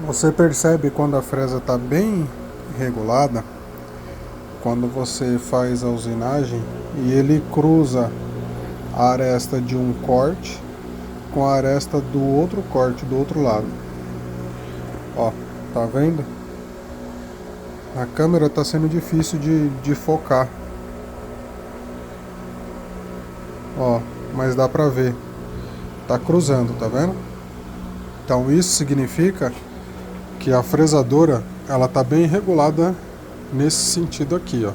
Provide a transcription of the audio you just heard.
Você percebe quando a fresa está bem regulada, quando você faz a usinagem e ele cruza a aresta de um corte com a aresta do outro corte do outro lado. Ó, tá vendo? A câmera tá sendo difícil de focar. Ó, mas dá pra ver. Tá cruzando, tá vendo? Então isso significa que a fresadora ela tá bem regulada nesse sentido aqui, ó.